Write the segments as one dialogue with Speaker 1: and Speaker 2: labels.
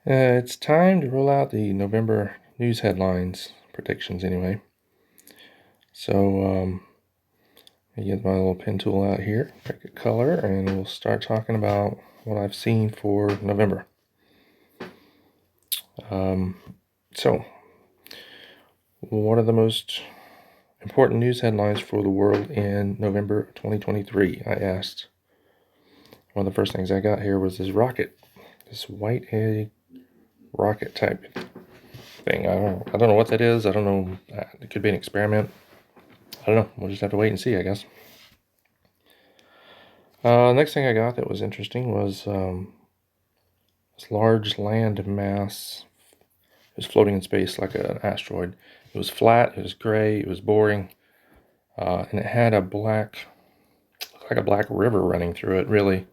Speaker 1: It's time to roll out the November news headlines, predictions anyway. So, I get my little pen tool out here, pick a color, and we'll start talking about what I've seen for November. So, what are the most important news headlines for the world in November 2023? I asked. One of the first things I got here was this rocket, this white-headed rocket type thing. I don't know what that is. I don't know. It could be an experiment. I don't know. We'll just have to wait and see, I guess. Next thing I got that was interesting was this large land mass. It was floating in space like an asteroid. It was flat. It was gray. It was boring, and it had looked like a black river running through it. Really,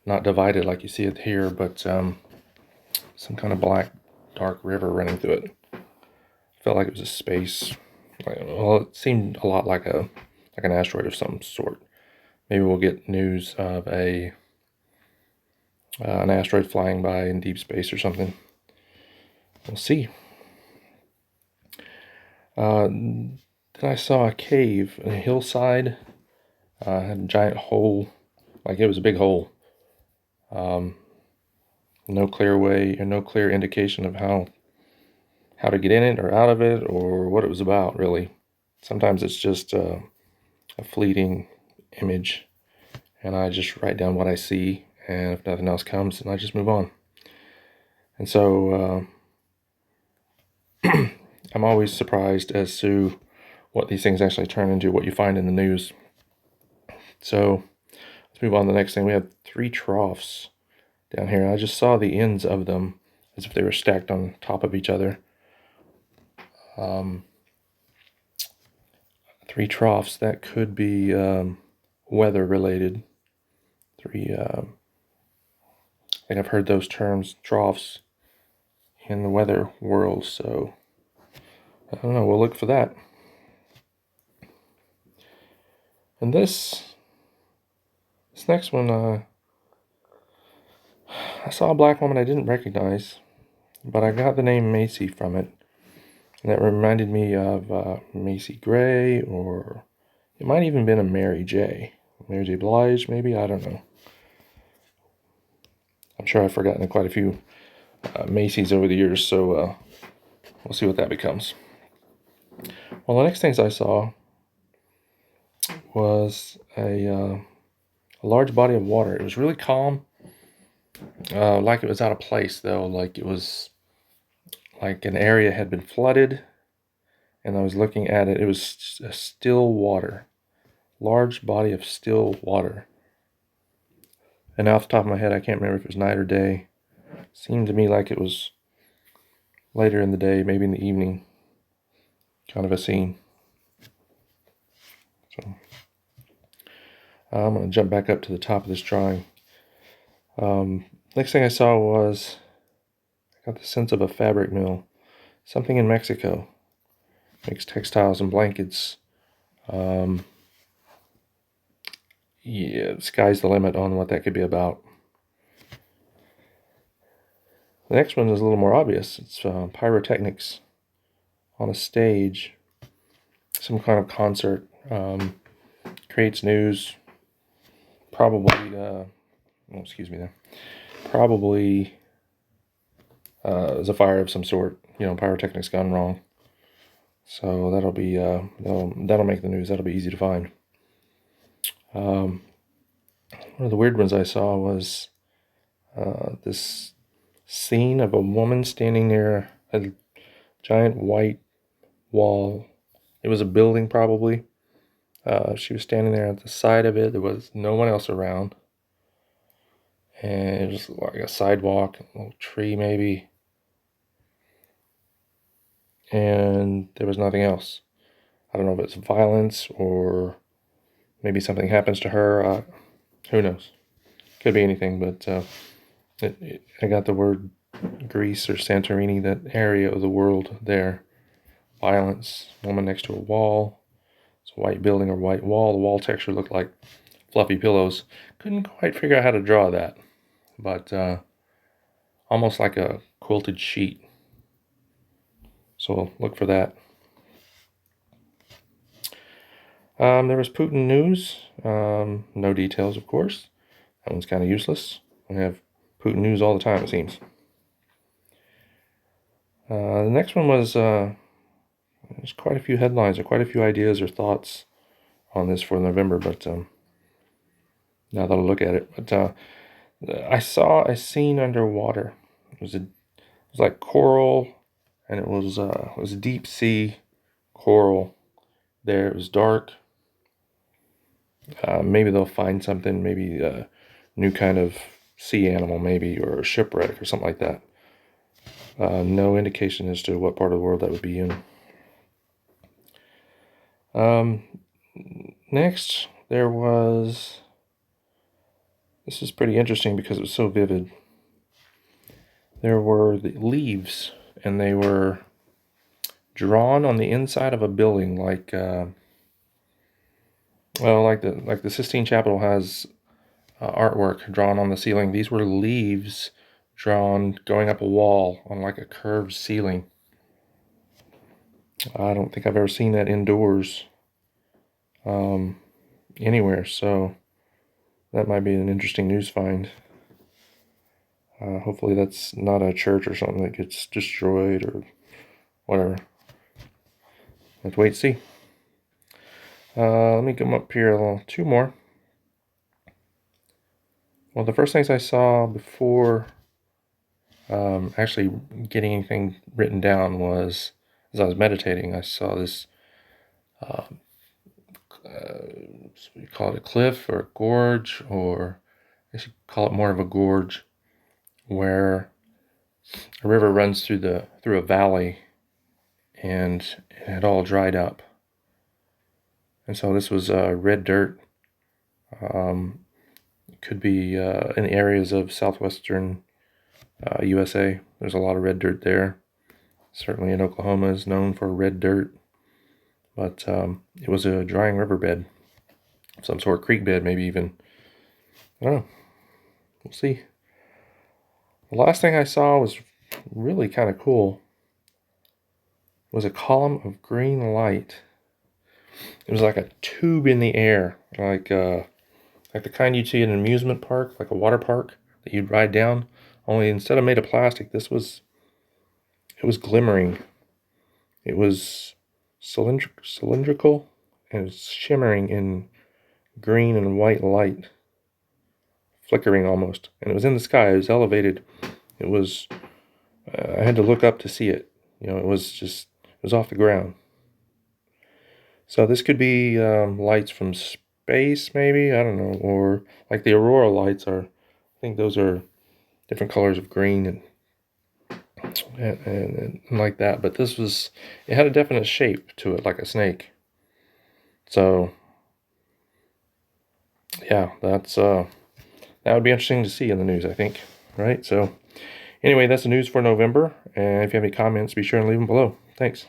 Speaker 1: not divided like you see it here, but some kind of black, dark river running through it. Felt like it was a space. Well, it seemed a lot like an asteroid of some sort. Maybe we'll get news of an asteroid flying by in deep space or something. We'll see. Then I saw a cave, a hillside, had a giant hole, like it was a big hole. No clear way or no clear indication of how to get in it or out of it or what it was about, really. Sometimes it's just a fleeting image, and I just write down what I see, and if nothing else comes, then I just move on. And so I'm always surprised as to what these things actually turn into, what you find in the news. So let's move on to the next thing. We have 3 troughs down here. I just saw the ends of them as if they were stacked on top of each other. 3 troughs, that could be weather related. I think I've heard those terms, troughs, in the weather world, so I don't know, we'll look for that. And this next one, I saw a black woman I didn't recognize, but I got the name Macy from it. And that reminded me of Macy Gray, or it might even been a Mary J. Mary J. Blige, maybe? I don't know. I'm sure I've forgotten quite a few Macy's over the years, so we'll see what that becomes. Well, the next things I saw was a large body of water. It was really calm, like it was out of place, though, like it was like an area had been flooded, and I was looking at it. It was a still water, large body of still water. And off the top of my head, I can't remember if it was night or day. It seemed to me like it was later in the day, maybe in the evening, kind of a scene. So I'm going to jump back up to the top of this drawing. Next thing I saw was, I got the sense of a fabric mill. Something in Mexico. Makes textiles and blankets. Yeah, the sky's the limit on what that could be about. The next one is a little more obvious. It's pyrotechnics on a stage. Some kind of concert. Creates news. Probably, Probably is a fire of some sort. Pyrotechnics gone wrong. So that'll be that'll make the news. That'll be easy to find. One of the weird ones I saw was this scene of a woman standing near a giant white wall. It was a building, probably. She was standing there at the side of it. There was no one else around. And it was like a sidewalk, a little tree maybe. And there was nothing else. I don't know if it's violence or maybe something happens to her. Who knows? Could be anything, but I got the word Greece or Santorini, that area of the world there. Violence, woman next to a wall. It's a white building or white wall. The wall texture looked like fluffy pillows. Couldn't quite figure out how to draw that. But almost like a quilted sheet. So look for that. There was Putin news. No details, of course. That one's kind of useless. We have Putin news all the time, it seems. The next one was there's quite a few headlines or quite a few ideas or thoughts on this for November, but now that I look at it, but I saw a scene underwater. It was like coral, and it was deep sea coral. There, it was dark. Maybe they'll find something, maybe a new kind of sea animal, maybe, or a shipwreck or something like that. No indication as to what part of the world that would be in. Next, there was. This is pretty interesting because it was so vivid. There were the leaves, and they were drawn on the inside of a building, like the Sistine Chapel has artwork drawn on the ceiling. These were leaves drawn going up a wall on like a curved ceiling. I don't think I've ever seen that indoors anywhere, so that might be an interesting news find. Hopefully that's not a church or something that gets destroyed or whatever. Let's wait and see. Let me come up here two more. Well, the first things I saw before actually getting anything written down was, as I was meditating, I saw this, you call it a cliff or a gorge, or I should call it more of a gorge, where a river runs through a valley, and it had all dried up. And so this was red dirt. It could be in areas of southwestern USA. There's a lot of red dirt there. Certainly in Oklahoma is known for red dirt. But it was a drying riverbed. Some sort of creek bed, maybe even. I don't know. We'll see. The last thing I saw was really kind of cool. It was a column of green light. It was like a tube in the air, like the kind you'd see in an amusement park, like a water park that you'd ride down. Only instead of made of plastic, it was glimmering. It was cylindrical, and it was shimmering in green and white light, flickering almost. And it was in the sky. It was elevated. It was. I had to look up to see it. It was off the ground. So this could be lights from space, maybe, I don't know, or like the aurora lights are. I think those are different colors of green and like that. But it had a definite shape to it, like a snake. So yeah, that would be interesting to see in the news, I think. Right? So anyway, that's the news for November. And if you have any comments, be sure and leave them below. Thanks.